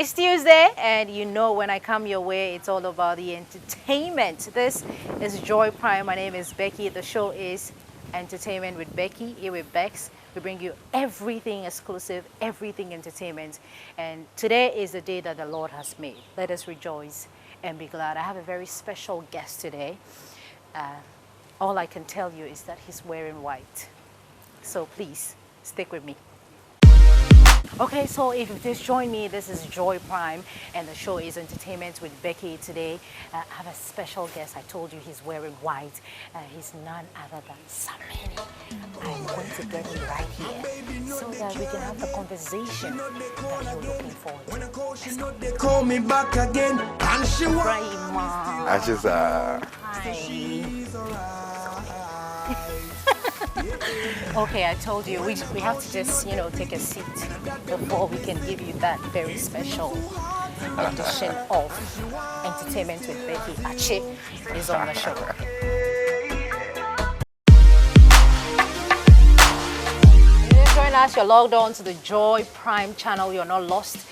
It's Tuesday, and you know when I come your way, it's all about the entertainment. This is Joy Prime. My name is Becky. The show is Entertainment with Becky, here with BECKS. We bring you everything exclusive, everything entertainment. And today is the day that the Lord has made. Let us rejoice and be glad. I have a very special guest today. All I can tell you is that he's wearing white. So please, stick with me. Okay, so if you just joined me, this is Joy Prime, and the show is Entertainment with Becky. Today, I have a special guest. I told you he's wearing white. He's none other than Samini. I'm going to get him right here so that we can have the conversation that you're looking forward to. They call me back again, and she I just Okay, I told you we have to just take a seat before we can give you that very special edition of Entertainment with Becky. Ache is on the show. Join us. You're logged on to the Joy Prime channel. You're not lost.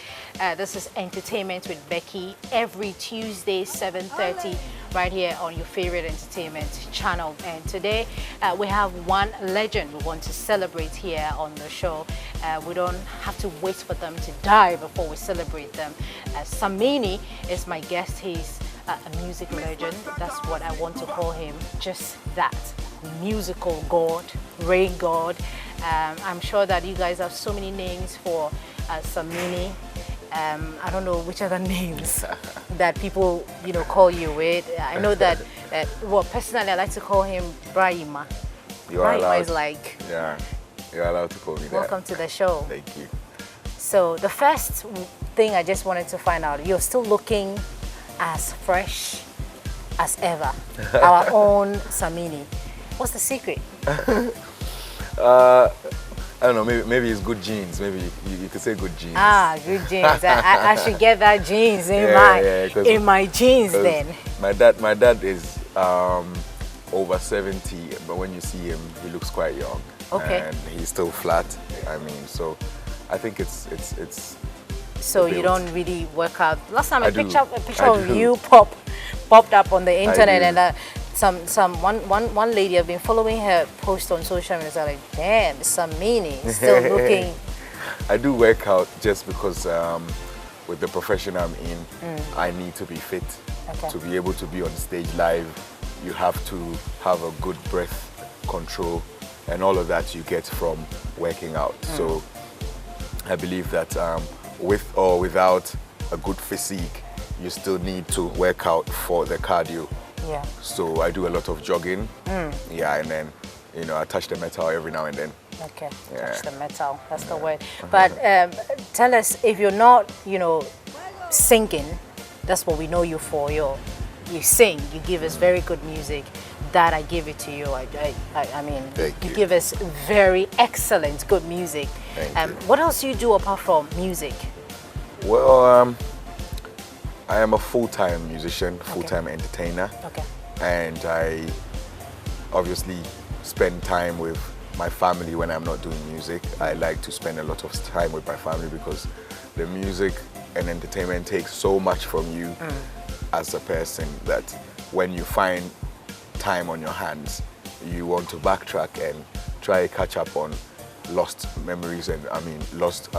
This is Entertainment with Becky every Tuesday, 7:30, right here on your favorite entertainment channel. And today we have one legend we want to celebrate here on the show. We don't have to wait for them to die before we celebrate them. Samini is my guest. He's a music legend. That's what I want to call him. Just that. Musical god, rain god. I'm sure that you guys have so many names for Samini. I don't know which other names that people, call you with. I know that, well, personally, I like to call him Brahima. Brahima is like... Yeah, you're allowed to call me that. Welcome to the show. Thank you. So the first thing I just wanted to find out, you're still looking as fresh as ever. Our own Samini. What's the secret? I don't know, maybe it's good genes. Maybe you could say good genes. Ah, good genes. I should get that genes in in my genes then. My dad is over 70, but when you see him, he looks quite young. Okay. And he's still flat. I mean, so I think it's. So you don't really work out. Last time a picture of do. you popped up on the internet, and one lady, I've been following her post on social media. Like, damn, Samini still looking. I do work out just because with the profession I'm in, I need to be fit. Okay. To be able to be on stage live, you have to have a good breath control, and all of that you get from working out. So I believe that with or without a good physique, you still need to work out for the cardio. Yeah. So I do a lot of jogging. Yeah, and then I touch the metal every now and then. Okay, yeah. Touch the metal. That's the word. But tell us, if you're not, singing, that's what we know you for. You sing. You give us very good music. That I give it to you. I mean, you give us very excellent, good music. Thank you. What else do you do apart from music? Well, I am a full-time musician, full-time entertainer. Okay. And I obviously spend time with my family when I'm not doing music. I like to spend a lot of time with my family because the music and entertainment takes so much from you as a person that when you find time on your hands, you want to backtrack and try to catch up on lost memories and lost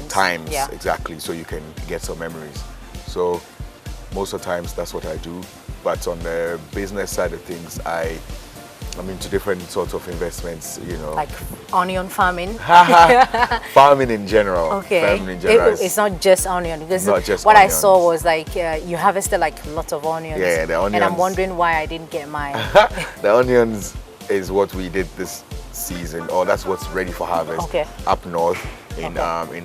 times, yeah. Exactly, so you can get some memories. So most of the times that's what I do. But on the business side of things, I'm into different sorts of investments, Like onion farming? Farming in general. Okay. Farming in general. It's not just onion, because not just what onions. I saw was like you harvested like a lot of onions. Yeah, the onions. And I'm wondering why I didn't get mine. The onions is what we did this season, or that's what's ready for harvest up north in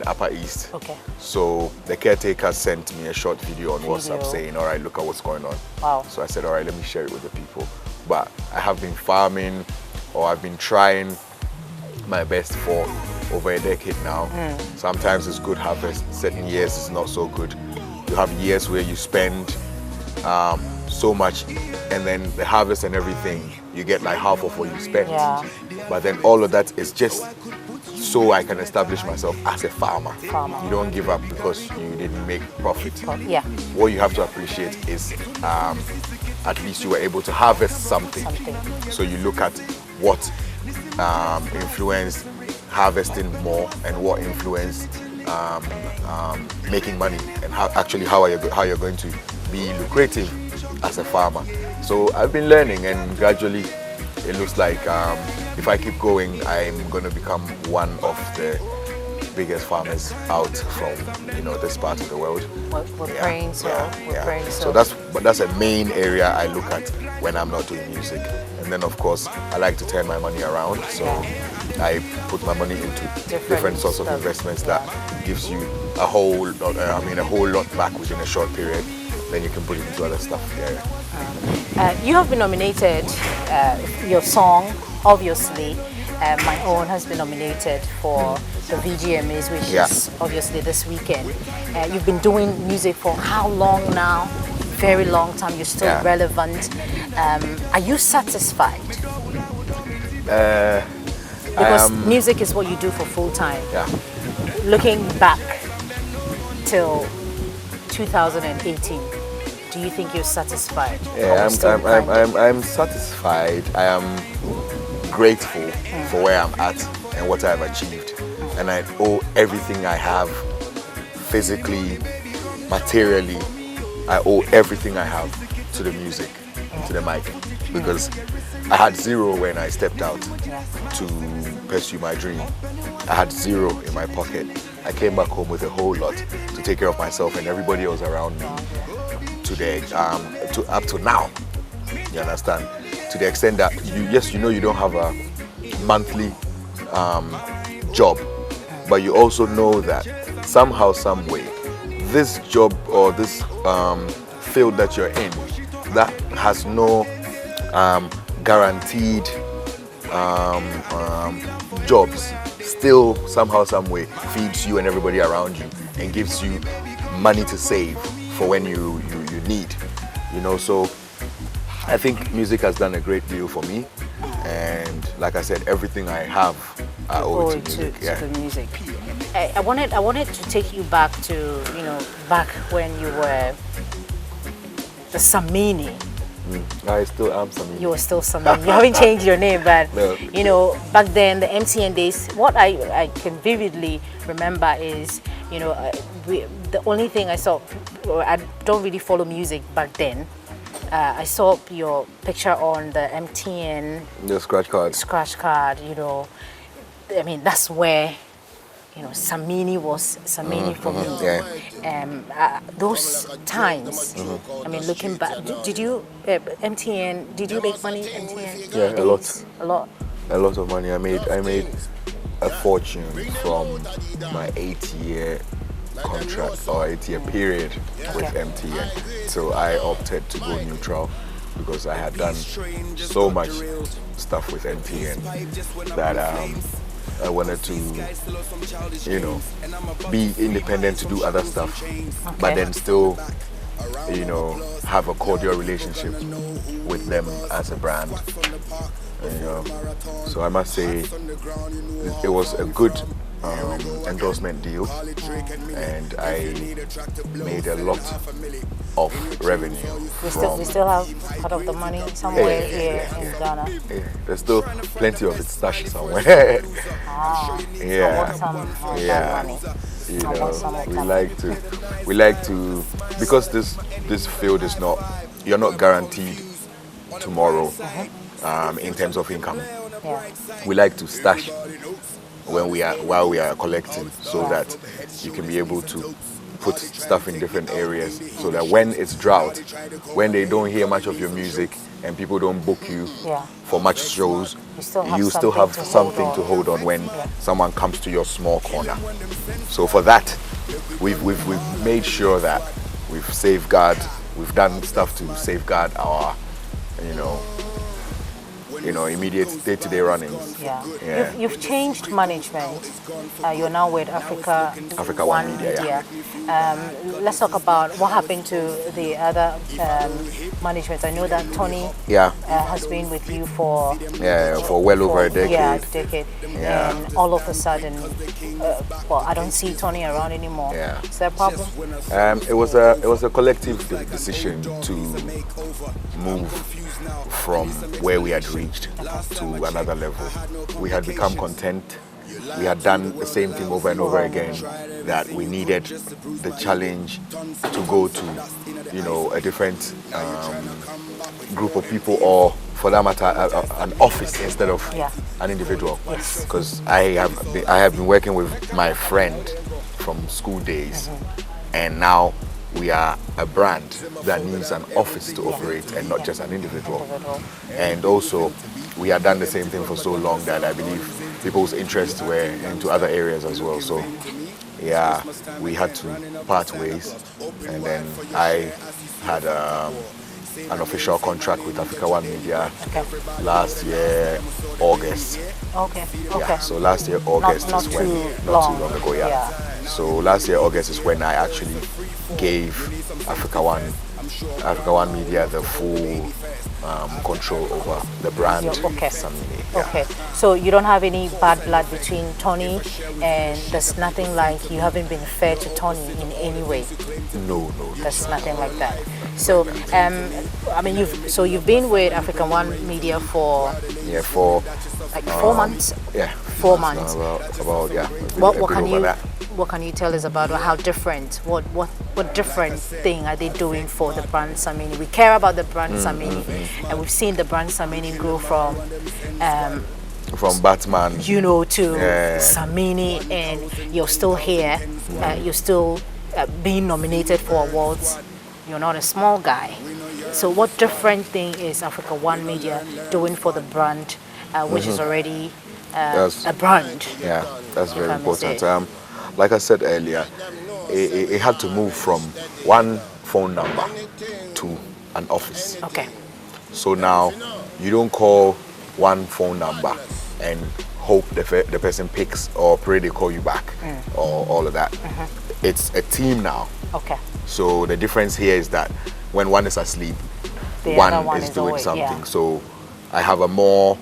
Upper East. Okay. So the caretaker sent me a short video on WhatsApp saying, all right, look at what's going on. Wow. So I said, all right, let me share it with the people. But I have been farming, or I've been trying my best for over a decade now. Sometimes it's good harvest, certain years it's not so good. You have years where you spend so much, and then the harvest and everything, you get like half of what you spent. Yeah. But then all of that is just so I can establish myself as a farmer. Farmer. You don't give up because you didn't make profit. Yeah. What you have to appreciate is at least you were able to harvest something. So you look at what influenced harvesting more and what influenced making money, and how you're going to be lucrative as a farmer. So I've been learning, and gradually it looks like if I keep going, I'm going to become one of the biggest farmers out from this part of the world. We're praying so. We're praying so. So that's a main area I look at when I'm not doing music. And then of course I like to turn my money around, so I put my money into different sorts of investments that gives you a whole lot back within a short period. Then you can put it into other stuff. You have been nominated. Your song, obviously, My Own, has been nominated for the VGMAs, which is obviously this weekend. You've been doing music for how long now? Very long time. You're still relevant. Are you satisfied? Because music is what you do for full time. Yeah. Looking back till 2018, do you think you're satisfied? Yeah, I'm satisfied. I am grateful for where I'm at and what I've achieved, and I owe everything I have, physically, materially. I owe everything I have to the music, to the mic, because I had zero when I stepped out to pursue my dream. I had zero in my pocket. I came back home with a whole lot to take care of myself and everybody else around me. Up to now, you understand? To the extent that you don't have a monthly job, but you also know that somehow, some way, this job or this field that you're in, that has no guaranteed jobs, still somehow, some way feeds you and everybody around you and gives you money to save for when you need, so I think music has done a great deal for me, and like I said, everything I have I owe it to music. To the music. I wanted to take you back to back when you were the Samini. I still am Samini. You were still Samini. You haven't changed your name, but no. Back then, the MTN days, what I can vividly remember is, the only thing I saw, I don't really follow music back then. I saw your picture on the MTN. The scratch card. I mean, that's where, Samini was Samini for me. Yeah. Those times, I mean, looking back, did you, MTN, did you make money, MTN? Yeah, a lot. A lot of money. I made a fortune from my 8-year contract or 8-year period with MTN. So I opted to go neutral because I had done so much stuff with MTN that I wanted to, be independent to do other stuff, but then still, have a cordial relationship with them as a brand. So I must say it was a good endorsement deal, and I made a lot of revenue. We still have part of the money somewhere here in Ghana. Yeah, there's still plenty of it stashed somewhere. I want some of that money. We like to because this field is not, you're not guaranteed tomorrow in terms of income. We like to stash while we are collecting, so that you can be able to put stuff in different areas, so that when it's drought, when they don't hear much of your music and people don't book you for much shows, you still have something to hold on when someone comes to your small corner. So for that, we've made sure that we've done stuff to safeguard our immediate day-to-day runnings. Yeah. Yeah. You've changed management. You're now with Africa One Media, Let's talk about what happened to the other management. I know that Tony has been with you for well over a decade. Yeah, decade. Yeah. And all of a sudden, I don't see Tony around anymore. Yeah. Is there a problem? It was a collective decision to move from where we had reached to another level. We had become content. We had done the same thing over and over again, that we needed the challenge to go to, a different group of people, or for that matter, an office instead of an individual. Yes. Because I have been working with my friend from school days, and now we are a brand that needs an office to operate and not just an individual. And also, we had done the same thing for so long that I believe people's interests were into other areas as well. So, yeah, we had to part ways, and then I had an official contract with Africa One Media last year, August. Okay. Yeah, so last year, August Not is when, too not long. too long ago, yeah. So last year, August is when I actually gave Africa One Media the full control over the brand. Samini. Yeah. Okay, so you don't have any bad blood between Tony, and there's nothing like you haven't been fair to Tony in any way. No. There's nothing like that. So, you've been with African One Media for like 4 months. Yeah, 4 months. About What can you tell us about how different? What different thing are they doing for the brand Samini? We care about the brand Samini, and we've seen the brand Samini grow from Batman, to Samini, and you're still here. You're still being nominated for awards. You're not a small guy. So what different thing is Africa One Media doing for the brand, which is already a brand? Yeah, that's very important. Like I said earlier, it had to move from one phone number to an office. Okay. So now you don't call one phone number and hope the person picks, or pray they call you back, or all of that. It's a team now. Okay. So the difference here is that when one is asleep, one is doing something. So I have a more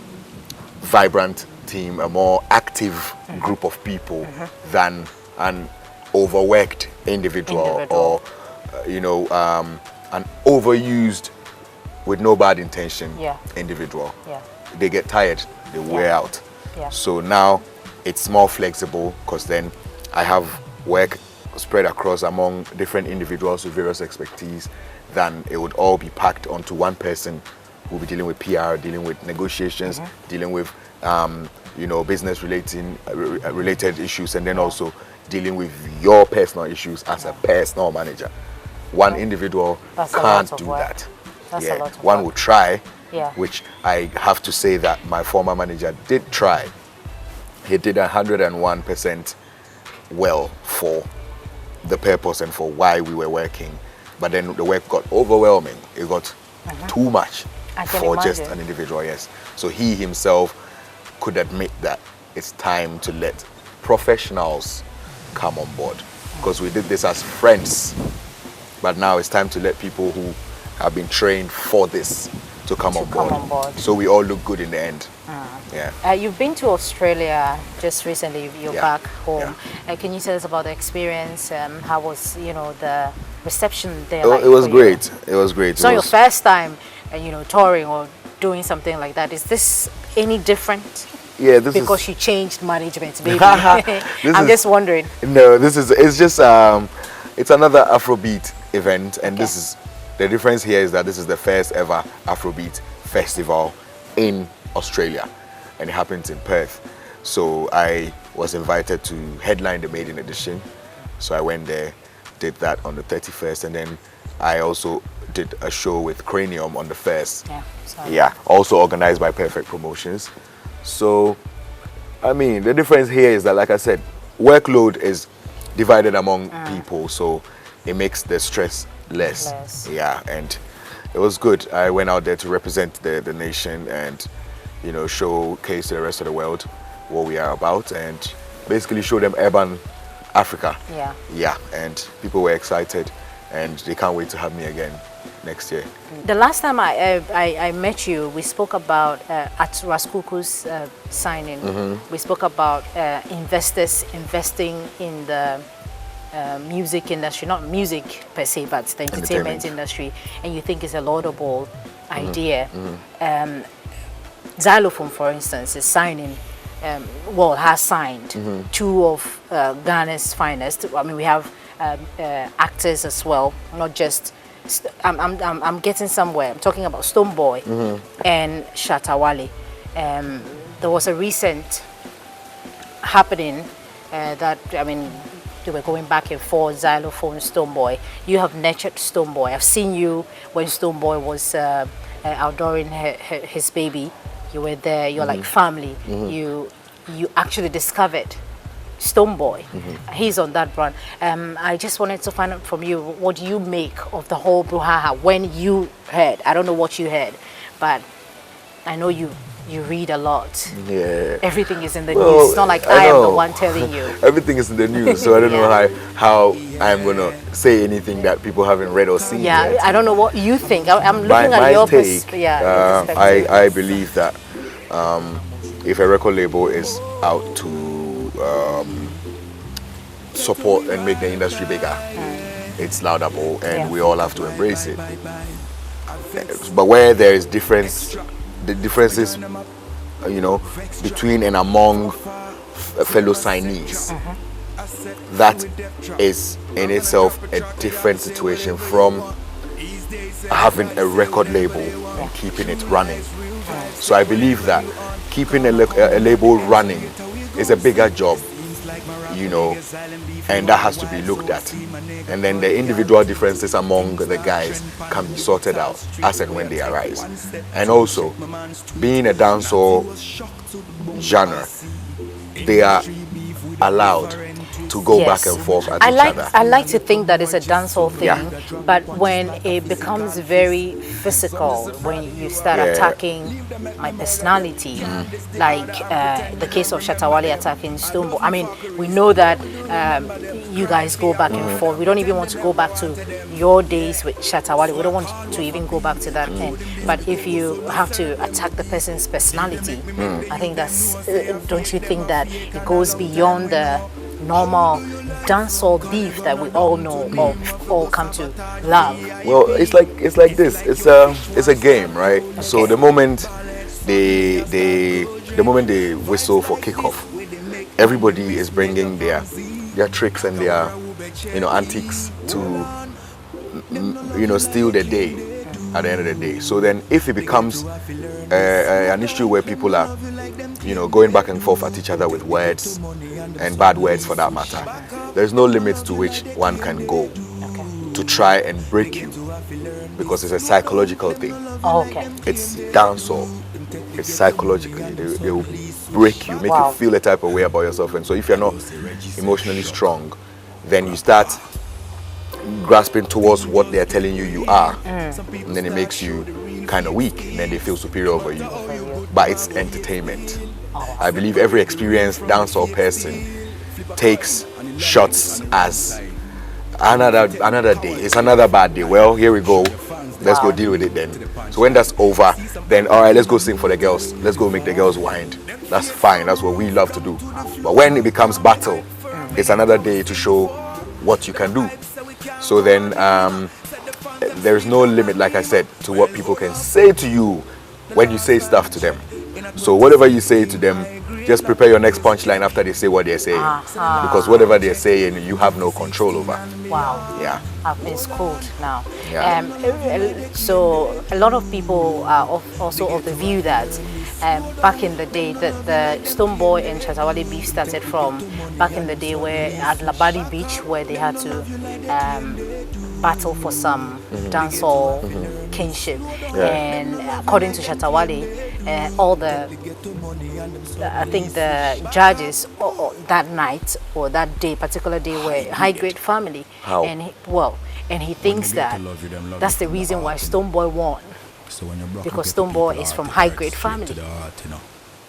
vibrant team, a more active group of people than an overworked individual. Or an overused, with no bad intention, individual. They get tired, they wear out. So now it's more flexible, because then I have work spread across among different individuals with various expertise, than it would all be packed onto one person who will be dealing with PR, dealing with negotiations, dealing with business related issues, and then also dealing with your personal issues as a personal manager. One individual can't do that. That's a lot of one work. would try, which I have to say that my former manager did try. He did 101% well for the purpose and for why we were working. But then the work got overwhelming. It got too much for just an individual, yes. So he himself could admit that it's time to let professionals come on board, because we did this as friends, but now it's time to let people who have been trained for this to come on board, so we all look good in the end. You've been to Australia just recently. You're back home. Can you tell us about the experience? How was the reception there? It was great. It was great. It's not your first time touring or doing something like that. Is this any different? Yeah, this because is... you changed management, maybe. I'm just wondering. No, it's just it's another Afrobeat event, and this is the difference here is that this is the first ever Afrobeat festival in Australia, and it happens in Perth. So I was invited to headline the maiden edition. So I went there, did that on the 31st, and then I also did a show with Cranium on the 1st. Also organized by Perfect Promotions. So, I mean, the difference here is that, like I said, workload is divided among people, so it makes the stress less. Yeah, and it was good. I went out there to represent the nation, and showcase to the rest of the world what we are about and basically show them urban Africa. Yeah. Yeah, and people were excited and they can't wait to have me again next year. The last time I met you, we spoke about at Raskuku's signing. We spoke about investors investing in the music industry, not music per se, but the entertainment industry, and you think it's a laudable idea. Xylophone, for instance, is signing, has signed two of Ghana's finest. I mean, we have actors as well, not just. I'm getting somewhere. I'm talking about Stonebwoy and Shatawale. There was a recent happening that, I mean, they were going back and forth, Xylophone, Stonebwoy. You have nurtured Stonebwoy. I've seen you when Stonebwoy was outdooring his baby. You were there. You're like family. You actually discovered Stonebwoy. He's on that run. I just wanted to find out from you, what do you make of the whole brouhaha when you heard? I don't know what you heard, but I know you read a lot. Yeah. Everything is in the news. It's not like I am the one telling you. Everything is in the news, so I don't know how I'm going to say anything that people haven't read or seen yet. I don't know what you think. I'm looking at your perspective. I believe that if a record label is out to support and make the industry bigger, it's laudable and we all have to embrace it. But where there is differences, between and among fellow signees, that is in itself a different situation from having a record label and keeping it running. So I believe that keeping a label running is a bigger job, and that has to be looked at. And then the individual differences among the guys can be sorted out as and when they arise. And also, being a dancehall genre, they are allowed to go back and forth at each other. I like to think that it's a dancehall thing, but when it becomes very physical, when you start attacking my personality, like the case of Shatawale attacking Stonebwoy. I mean, we know that you guys go back and forth. We don't even want to go back to your days with Shatawale. We don't want to even go back to that end. But if you have to attack the person's personality, I think that's, don't you think that it goes beyond the normal dancehall beef that we all know or all come to love? Well, it's like this. It's a game, right? Okay. So the moment they whistle for kickoff, everybody is bringing their tricks and their antics to steal the day at the end of the day. So then if it becomes an issue where people are going back and forth at each other with words and bad words for that matter, there's no limit to which one can go to try and break you, because it's a psychological thing. It's dancehall. It's psychologically. They will break you, make you feel a type of way about yourself. And so if you're not emotionally strong, then you start grasping towards what they're telling you are, and then it makes you kind of weak, and then they feel superior over you. But it's entertainment. I believe every experienced dancehall person takes shots as another day. It's another bad day. Well, here we go. Let's go deal with it then. So when that's over, then all right, let's go sing for the girls. Let's go make the girls wind. That's fine. That's what we love to do. But when it becomes battle, it's another day to show what you can do. So then there's no limit, like I said, to what people can say to you when you say stuff to them. So whatever you say to them, just prepare your next punchline after they say what they're saying. Because whatever they're saying, you have no control over. Wow. Yeah. I've been schooled now. Yeah. So a lot of people are also of the view that back in the day, that the Stonebwoy and Shatawale beef started from back in the day where at Labadi Beach, where they had to battle for some dancehall kinship. And according to Shatawale, I think the judges that night or that day, particular day, were high-grade family. How? And he thinks that that's the reason why Stonebwoy won. Because Stonebwoy is from high-grade family.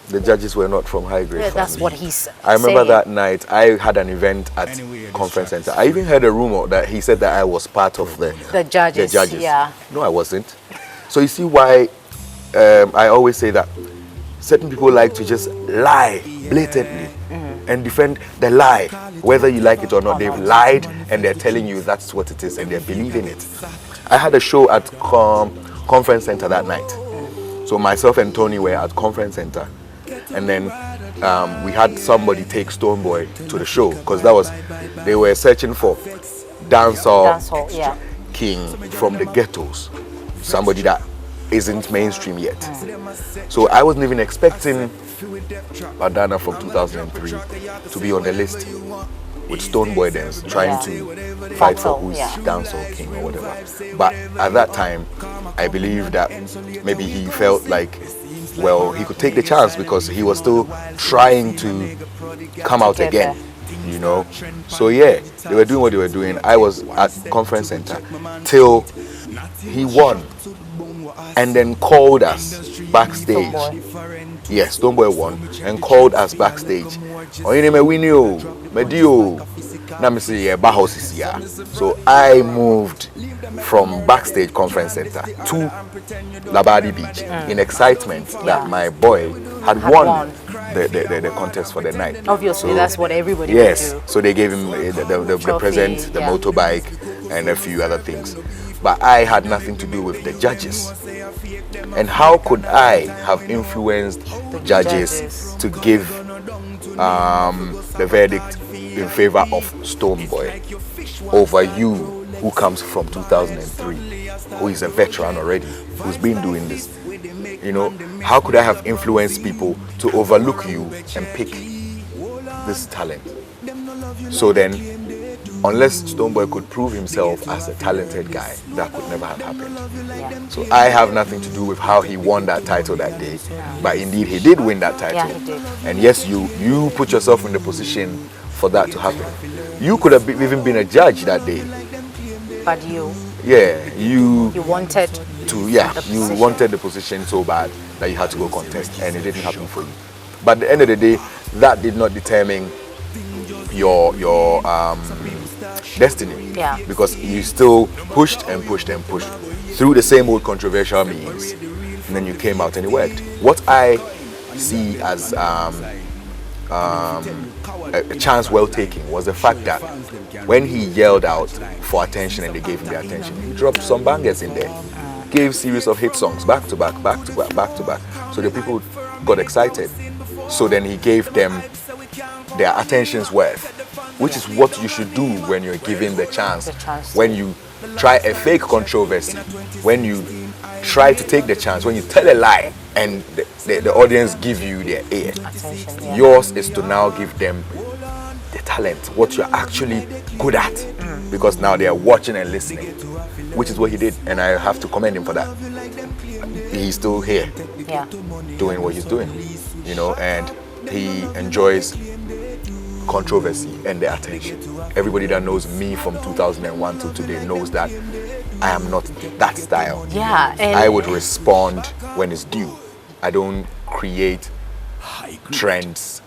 The judges were not from high grade. Yeah, that's what he's I remember saying. that night I had an event at Conference Center. I even heard a rumor that he said that I was part of the judges. Yeah. No, I wasn't. So you see why I always say that certain people like to just lie blatantly and defend the lie, whether you like it or not. They've lied and they're telling you that's what it is and they're believing it. I had a show at Conference Center that night. So myself and Tony were at Conference Center. And then we had somebody take Stonebwoy to the show because they were searching for dancehall yeah. king from the ghettos, somebody that isn't mainstream yet. So I wasn't even expecting Bandana from 2003 to be on the list with Stonebwoy dance, trying to fight for who's dancehall king or whatever. But at that time, I believe that maybe he felt like, well, he could take the chance because he was still trying to come out again, you know. So yeah, they were doing what they were doing. I was at Conference Center till he won and then called us backstage. Yes, Stonebwoy won and called us backstage. So I moved from backstage Conference Center to Labadi Beach in excitement that my boy had won the contest for the night. Obviously, so, that's what everybody would do. So they gave him the present, the motorbike, and a few other things. But I had nothing to do with the judges. And how could I have influenced the judges to give the verdict in favor of Stonebwoy over you, who comes from 2003, who is a veteran already, who's been doing this? You know, how could I have influenced people to overlook you and pick this talent? So then, unless Stonebwoy could prove himself as a talented guy, that could never have happened. Yeah. So I have nothing to do with how he won that title that day, but indeed he did win that title. Yeah, he did. And yes, you put yourself in the position for that to happen. You could have even been a judge that day. But you wanted to, you wanted the position so bad that you had to go contest, and it didn't happen for you. But at the end of the day, that did not determine your destiny, because you still pushed and pushed and pushed through the same old controversial means, and then you came out and it worked. What I see as a chance well taken was the fact that when he yelled out for attention and they gave him the attention, he dropped some bangers in there, gave series of hit songs back to back, so the people got excited. So then he gave them their attention's worth, which is what you should do when you're given the chance. When you try a fake controversy, when you try to take the chance, when you tell a lie and the audience give you their ear. Yours is to now give them the talent, what you're actually good at, because now they are watching and listening, which is what he did, and I have to commend him for that. He's still here, doing what he's doing, you know, and he enjoys controversy and the attention. Everybody that knows me from 2001 to today knows that I am not that style. Yeah, and I would respond when it's due. I don't create trends,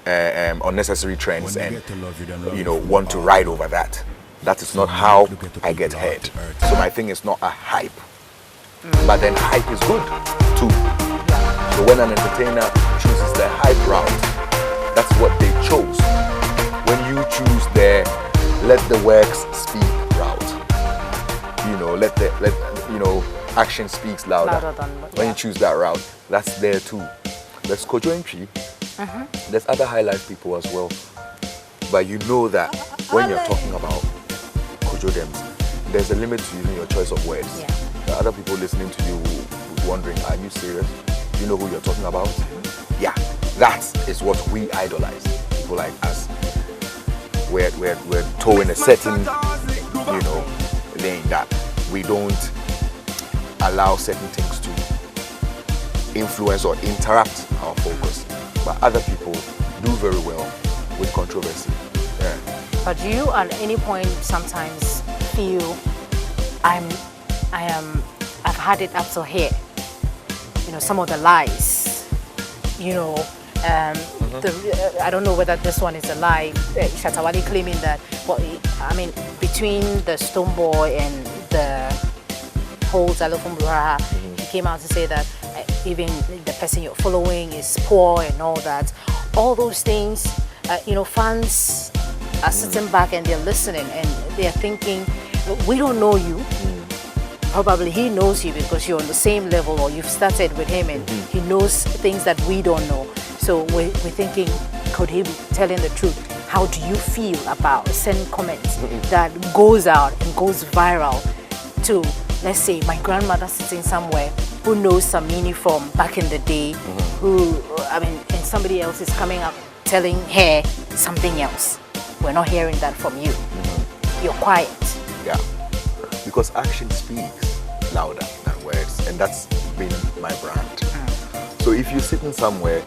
unnecessary trends, and want to ride over that. That is not how I get heard. So my thing is not a hype, but then hype is good too. So when an entertainer chooses the hype route, that's what they chose. When you choose the let the works speak route, action speaks louder. When you choose that route, that's there too. There's Kojo Entry. There's other highlight people as well. But you know that when you're talking about Kojo Dems, there's a limit to using your choice of words. There are other people listening to you wondering, are you serious? Do you know who you're talking about? Yeah, that is what we idolize. People like us. We're towing a certain, lane that we don't allow certain things to influence or interrupt our focus. But other people do very well with controversy. Yeah. But do you at any point sometimes feel I've had it up to here. You know, some of the lies, you know, I don't know whether this one is a lie. Shatawale claiming that, well, I mean, between the Stone Boy and the whole Xylophone Braha, he came out to say that even the person you're following is poor and all that. All those things, you know, fans are sitting back and they're listening and they're thinking, we don't know you. Probably he knows you because you're on the same level or you've started with him and he knows things that we don't know. So we're thinking, could he be telling the truth? How do you feel about certain comments that goes out and goes viral to, let's say, my grandmother sitting somewhere who knows Samini from back in the day, who, I mean, and somebody else is coming up telling her something else. We're not hearing that from you. You're quiet. Yeah. Because action speaks louder than words, and that's been my brand. So if you're sitting somewhere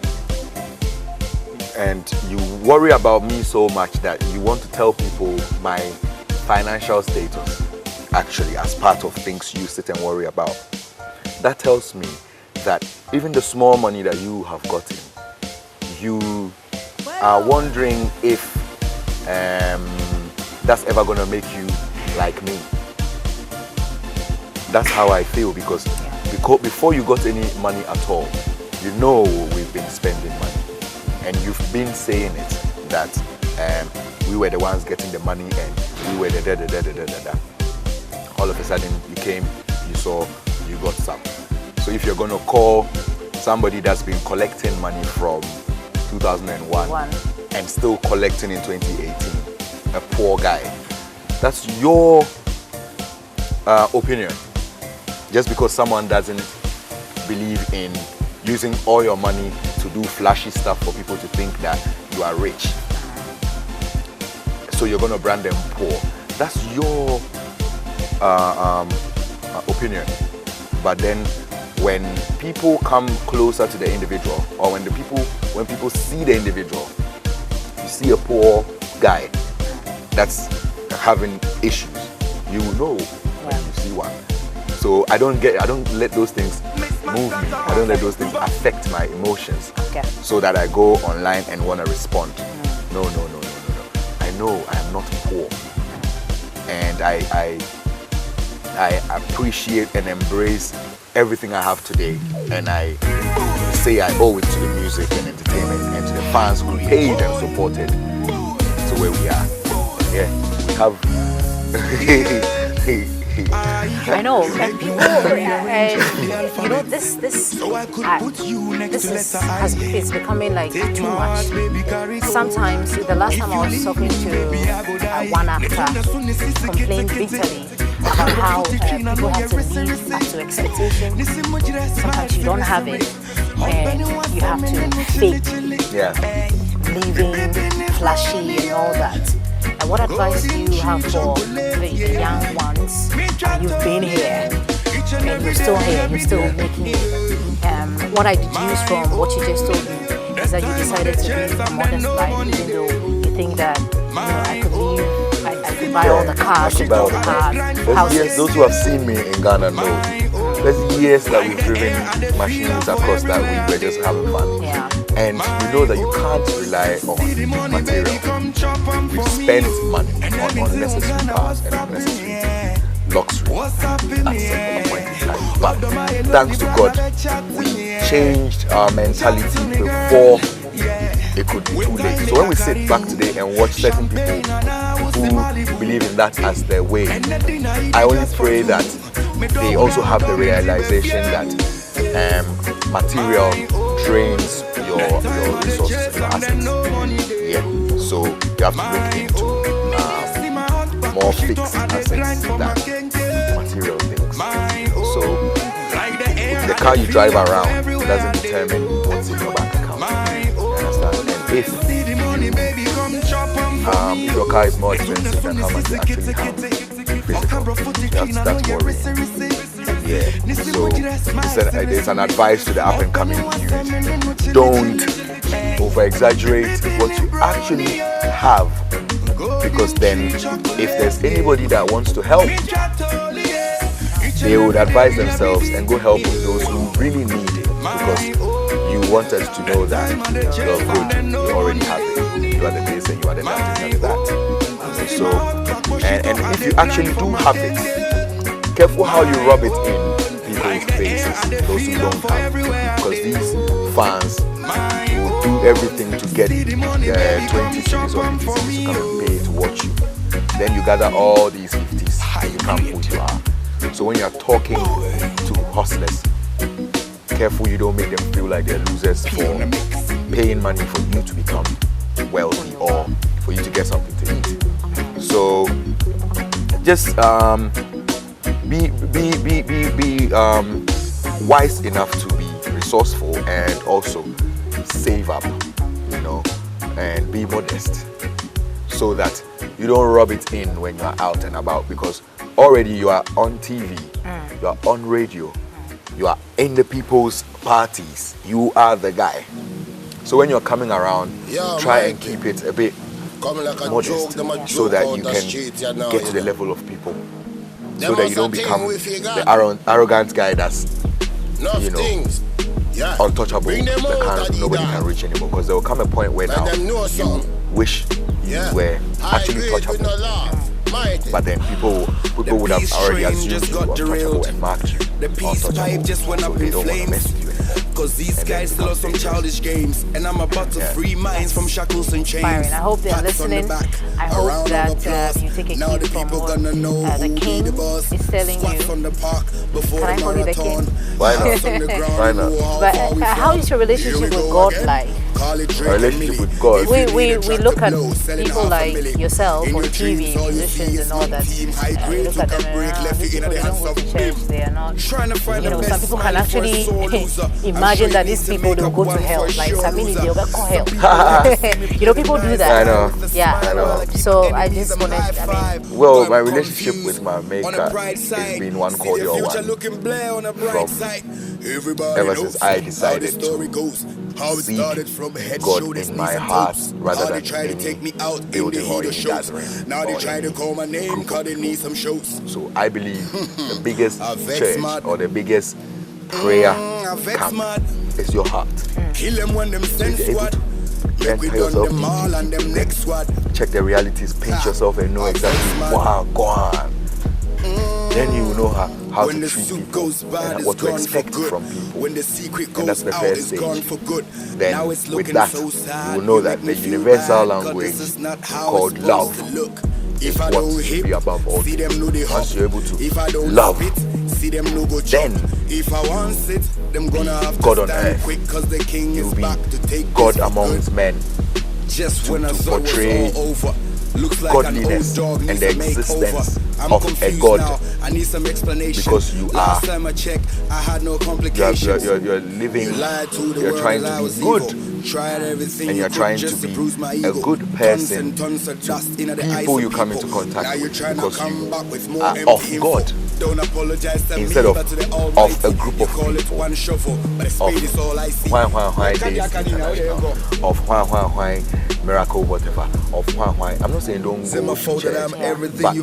and you worry about me so much that you want to tell people my financial status, actually, as part of things you sit and worry about, that tells me that even the small money that you have gotten, you are wondering if that's ever going to make you like me. That's how I feel, because before you got any money at all, you know we've been spending money. And you've been saying it, that we were the ones getting the money and we were the da-da-da-da-da-da. All of a sudden you came, you saw, you got some. So if you're going to call somebody that's been collecting money from 2001 and still collecting in 2018 a poor guy, that's your opinion. Just because someone doesn't believe in using all your money to do flashy stuff for people to think that you are rich, so you're going to brand them poor. That's your opinion. But then when people come closer to the individual, or when people see the individual, you see a poor guy that's having issues, you know when you see one. So I don't let those things move me. I don't let those things affect my emotions. So that I go online and want to respond. No. I know I am not poor. And I appreciate and embrace everything I have today. And I say I owe it to the music and entertainment and to the fans who paid and supported to where we are. Yeah, we I know, and people, you know, this is becoming like too much. Sometimes, the last time I was talking to one actor, complained bitterly about how people have to live up to expectations. Sometimes you don't have it, and you have to fake living flashy and all that. And what advice do you have for the young ones? You've been here, and you're still here, you're still making it. What I deduce from what you just told me is that you decided to live a modest life, even though you think that, you know, I could buy all the cars, houses. Those who have seen me in Ghana know. There's years that we've driven machines across that we were just having fun. Yeah. And you know that you can't rely on material. We've spent money on unnecessary cars and unnecessary luxury at some point in time. But thanks to God, we changed our mentality before it could be too late. So when we sit back today and watch certain people who believe in that as their way, I only pray that they also have the realization that material drains your resources and your assets. Yeah. So you have to look into more fixed assets than material things. So the car you drive around doesn't determine what's in your bank account. You understand? And if your car is more expensive than how much you actually have physical, that's worrying. Yeah, so it's an advice to the up and coming youth. Don't over exaggerate what you actually have, because then if there's anybody that wants to help, they would advise themselves and go help with those who really need it, because you want us to know that you're good, you already have it, you are the this and you are the that and that. So, and if you actually do have it, careful how you rub it in people's faces, those who don't have it, because these fans will do everything to get 20 cities or 50 cities to come and pay to watch you. Then you gather all these 50s and you become who you are. So when you're talking to hustlers, careful you don't make them feel like they're losers for paying money for you to become wealthy or for you to get something to eat. So just be wise enough to be resourceful and also save up, you know, and be modest, so that you don't rub it in when you're out and about, because already you are on TV, you are on radio, you are in the people's parties, you are the guy. So when you're coming around, try and keep it a bit modest, so that you can get to the level of people, so that you don't become the arrogant guy that's, you know, untouchable, nobody can reach anymore. Because there will come a point where now you wish you were actually touchable, but then people would have already assumed you were untouchable and marked you untouchable, so they don't want to mess with you anymore. Cause these guys still have some childish games, and I'm about to free minds from shackles and chains. Byron, I hope they're listening. I hope that you take a cue from what the king is telling you. Can I call you the king? Why not? Why not? But how is your relationship with God like? My relationship with God. We look at people like yourself on TV, musicians and all that. We look at them and these people, they don't go to church. They are not. You know, some people can actually imagine that these people don't go to hell. Like Samini, they'll go to hell. You know, people do that. I know. Yeah. I know. So I just wanted, I mean, well, my relationship with my maker has been one cordial one from ever since I decided to seek God in my heart rather than any building or any gathering or any group of people. So I believe the biggest church or the biggest prayer camp is your heart. So if you're able to enter yourself deep, check the realities, pinch yourself and know exactly go on. Then you will know how to treat people and what to expect from people. And that's the first stage. Then with that, you will know that the universal language called love is what should be above all things. Once you're able to love, then God on earth, you'll be God amongst men, to portray godliness and the existence of a God, because you are you're living, you're trying to be good, and you're trying to be a good person to people you come into contact with, because you are of God instead of a group of people, of why Days International, of Miracle whatever, of I'm not saying don't go to church, but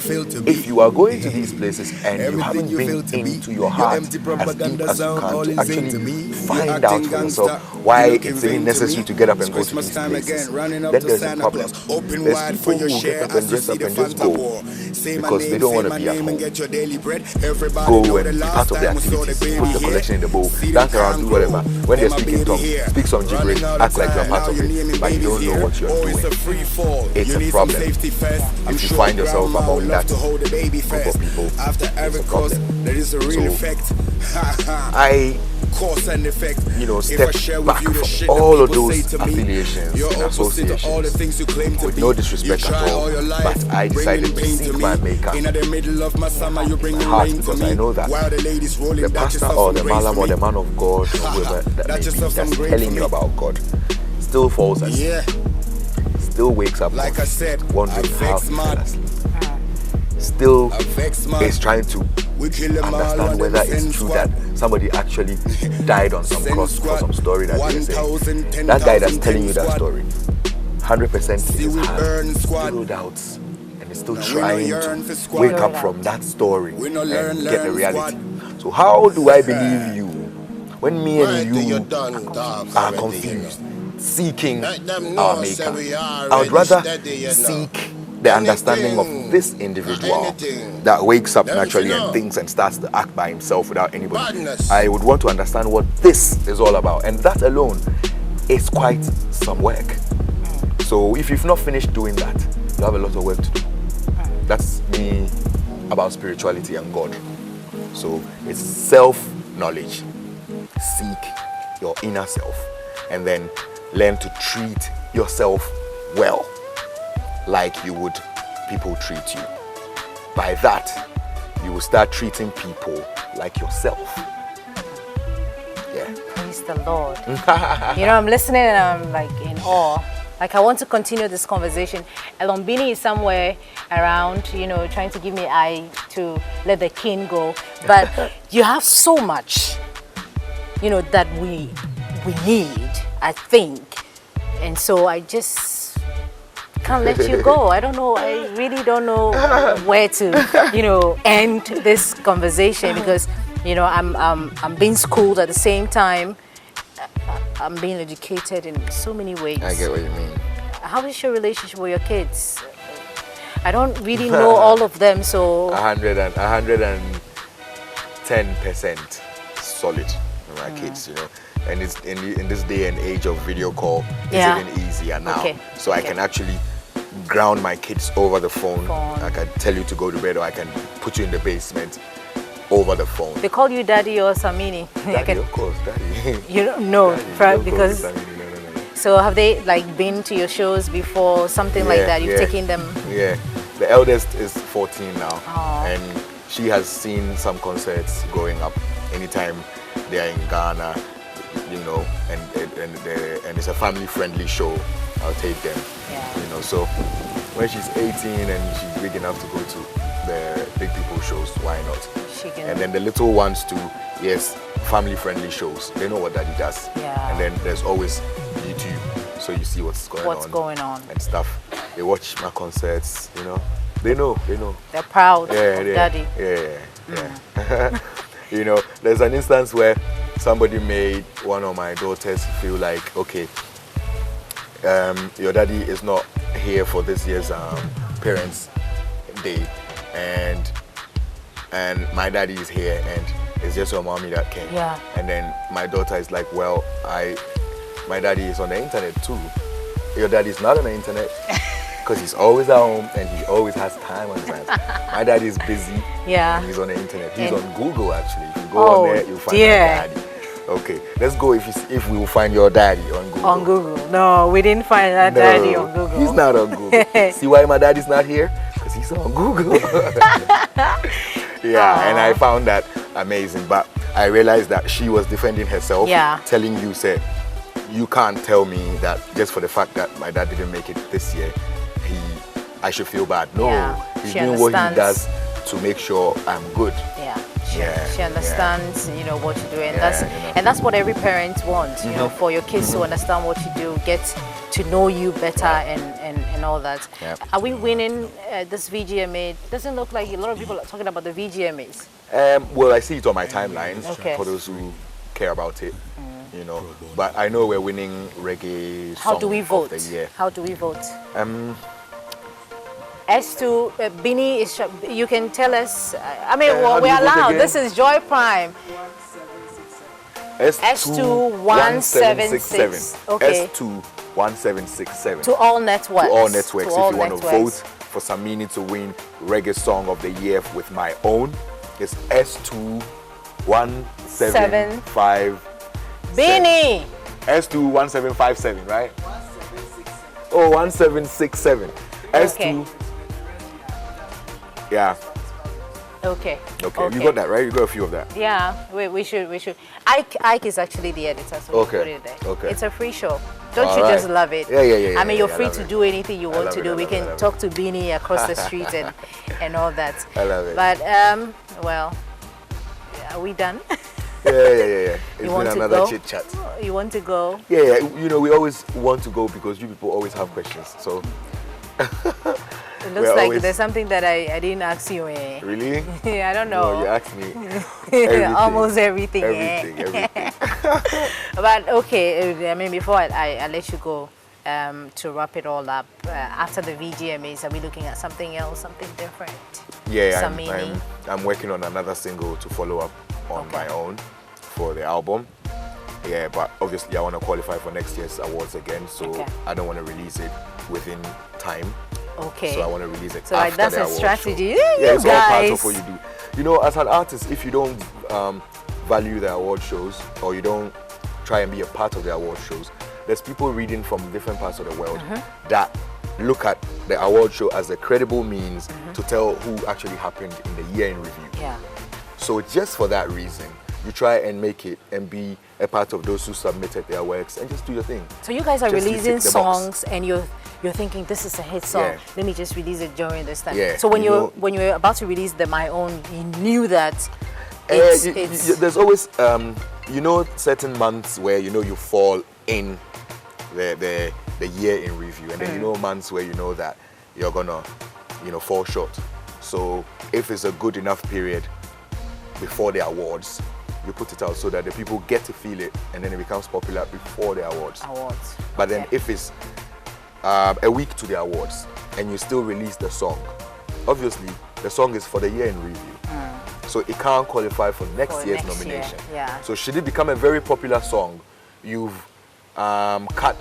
if you are going to these places and you haven't been into your heart as deep as you can to actually find out for yourself why it's even necessary to get up and go to these places, then there's a problem. There's people who get up and dress up and just go because they don't want to be at home. Go and be part of the activities, put the collection in the bowl, dance around, do whatever. When they speak in tongues, speak some gibberish, act like you're part of it, but you don't know what you're doing. It's a problem. If you find yourself among that group of people, it's a problem. So I step back from all of those affiliations and associations with no disrespect at all, but I decided to seek my maker in my heart, because I know that the pastor or the malam or the man of God or whoever that may be that's telling you about God still falls asleep, still wakes up like I said, wondering how he fell asleep, still is trying to understand whether it's true that somebody actually died on some cross for some story that they're saying. That guy that's telling you that story, 100% in his heart, zero doubts, and is still trying to wake up from that story and get the reality. So how do I believe you when me and you are confused, confused, seeking let them our know, say maker? we are I would ready, rather steady, you know. seek the understanding of this individual anything. that wakes up Them naturally fi and know. thinks and starts to act by himself without anybody. Badness. I would want to understand what this is all about, and that alone is quite some work. So if you've not finished doing that, you have a lot of work to do. That's me about spirituality and God. So it's self-knowledge. Seek your inner self and then learn to treat yourself well, like you would people treat you. By that, you will start treating people like yourself. Yeah. Praise the Lord. You know, I'm listening and I'm like in awe. Like, I want to continue this conversation. Elombini is somewhere around, you know, trying to give me eye to let the king go. But you have so much, you know, that we need, I think. And so I just can't let you go. I don't know. I really don't know where to, you know, end this conversation because, you know, I'm being schooled at the same time. I'm being educated in so many ways. I get what you mean. How is your relationship with your kids? I don't really know all of them, so 110% solid with my kids, you know. And it's in this day and age of video call, it's Yeah. even easier now. Okay. So I Okay. can actually ground my kids over the phone. Phone. I can tell you to go to bed, or I can put you in the basement over the phone. they call you daddy or Samini. Daddy, of course, daddy. You don't know, Daddy, right? don't call me Because Samini, no. so have they like been to your shows before, something like Yeah, that? You've yeah. taken them. Yeah, the eldest is 14 now, Aw. and she has seen some concerts growing up. Anytime they are in Ghana, you know, and it's a family-friendly show, I'll take them. Yeah. You know, so when she's 18 and she's big enough to go to the big people shows, why not? She can. And then the little ones too, yes, family-friendly shows. They know what daddy does. Yeah. And then there's always YouTube, so you see what's going on and stuff. They watch my concerts, you know. They know. They're proud Yeah, of yeah, daddy. yeah. You know, there's an instance where somebody made one of my daughters feel like, okay, your daddy is not here for this year's parents' day, and my daddy is here, and it's just your mommy that came. Yeah. And then my daughter is like, well, my daddy is on the internet too. Your daddy is not on the internet because he's always at home and he always has time on his hands. My daddy is busy. Yeah. And he's on the internet. He's And- on Google actually. If you go Oh, on there, you'll find dear. my daddy. Okay, let's go if we will find your daddy on Google. On Google. No, we didn't find that No, daddy on Google. He's not on Google. See why my daddy's not here? Because he's on Google. Yeah, and I found that amazing. But I realized that she was defending herself, Yeah. telling you, say, you can't tell me that just for the fact that my dad didn't make it this year, I should feel bad. No, Yeah, he's she doing what he understands. does to make sure I'm good. Yeah. Yeah, She understands, you know, what you do, and Yeah, that's you know. and that's what every parent wants, you know, for your kids to understand what you do, get to know you better, and all that. Yeah. Are we winning this VGMA? Doesn't look like a lot of people are talking about the VGMAs. Well, I see it on my timelines Okay. for those who care about it, you know. But I know we're winning reggae How song do we vote? of the year. How do we vote? Um, As to Bini, you can tell us. I mean, how well, do we're you vote allowed. again? This is Joy Prime. S21767. Okay. S21767. To all networks. To all networks. To all If you want to networks. vote for Samini to win Reggae Song of the Year with my own, it's S21757. Bini. S21757, right? Oh, 1767. S2. Okay. Yeah. Okay. Okay. You got that, right? You got a few of that. Yeah, we should. Ike is actually the editor, so we Okay, put it there. okay. It's a free show. Don't All you right. just love it? Yeah. I mean, you're I free love to it. do anything you want love to it, do. I We love it, I can love talk to Bini across the street and all that. I love it. But well, are we done? Yeah. It's been want to another go? chit chat. You want to go? Yeah. You know, we always want to go because you people always have questions. So It looks like there's something that I didn't ask you. Really? I don't know. No, you asked me everything. Almost everything. Everything. But okay, I mean, before I let you go, to wrap it all up, after the VGMAs, are we looking at something else, something different? Yeah, Samini? I'm working on another single to follow up on my own for the album. Yeah, but obviously I want to qualify for next year's awards again, so I don't want to release it within time. Okay. So I want to release it so after like that's the a award strategy. show. Yeah, it's all part guys. of what you do. You know, as an artist, if you don't value the award shows, or you don't try and be a part of the award shows, there's people reading from different parts of the world that look at the award show as a credible means to tell who actually happened in the year in review. Yeah. So just for that reason, you try and make it and be a part of those who submitted their works and just do your thing. So you guys are Just releasing tick the box. songs and you're thinking this is a hit song. Yeah. Let me just release it during this time. Yeah, So when you know- when you're about to release My Own, you knew that there's always you know, certain months where you know you fall in the year in review, and then you know months where you know that you're gonna fall short. So if it's a good enough period before the awards, you put it out so that the people get to feel it, and then it becomes popular before the awards. But then if it's a week to the awards and you still release the song, obviously the song is for the year in review, so it can't qualify for next year's nomination. Yeah. So should it become a very popular song, you've cut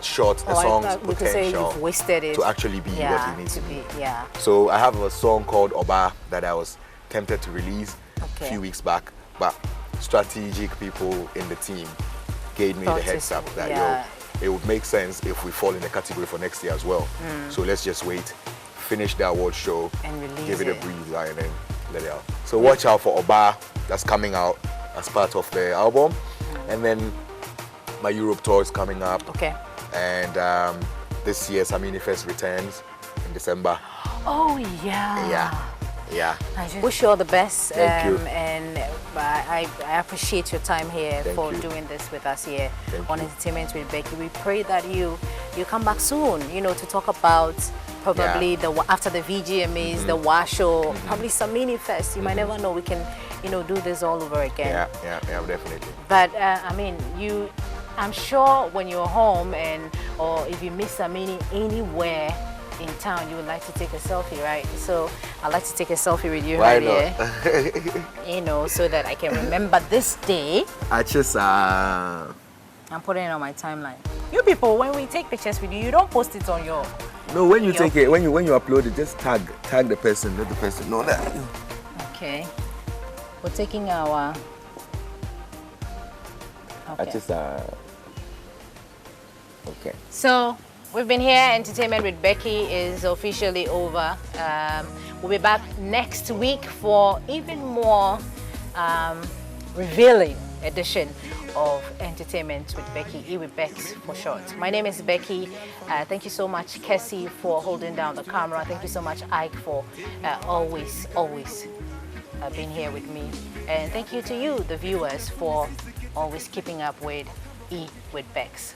short the song's we could say potential you've wasted it to actually be what it needs to be. Yeah. So I have a song called Oba that I was tempted to release a few weeks back, but strategic people in the team gave me the heads up that it would make sense if we fall in the category for next year as well. So let's just wait, finish the award show, and release give it a breather, and then let it out. So watch out for Oba, that's coming out as part of the album. And then my Europe tour is coming up. Okay. And this year Samini Fest returns in December. Oh yeah. Yeah. I just wish you all the best. Thank you. And I appreciate your time here for you. doing this with us here Thank on you. Entertainment with Becky. We pray that you come back soon, to talk about probably after the VGMAs, the WA show, probably Samini Fest. You might never know. We can, do this all over again. Yeah, definitely. But I mean, I'm sure when you're home or if you miss Samini anywhere in town, you would like to take a selfie, right? So I'd like to take a selfie with you Why here. not? So that I can remember this day. I just I'm putting it on my timeline. You people, when we take pictures with you, you don't post it on your... No, when you take it, when you upload it, just tag the person, let the person know that. Okay. We're taking our... Okay. Okay. So we've been here. Entertainment with Becky is officially over. We'll be back next week for even more revealing edition of Entertainment with Becky, with BECKS for short. My name is Becky. Thank you so much, Kessie, for holding down the camera. Thank you so much, Ike, for always being here with me. And thank you to you, the viewers, for always keeping up with with BECKS.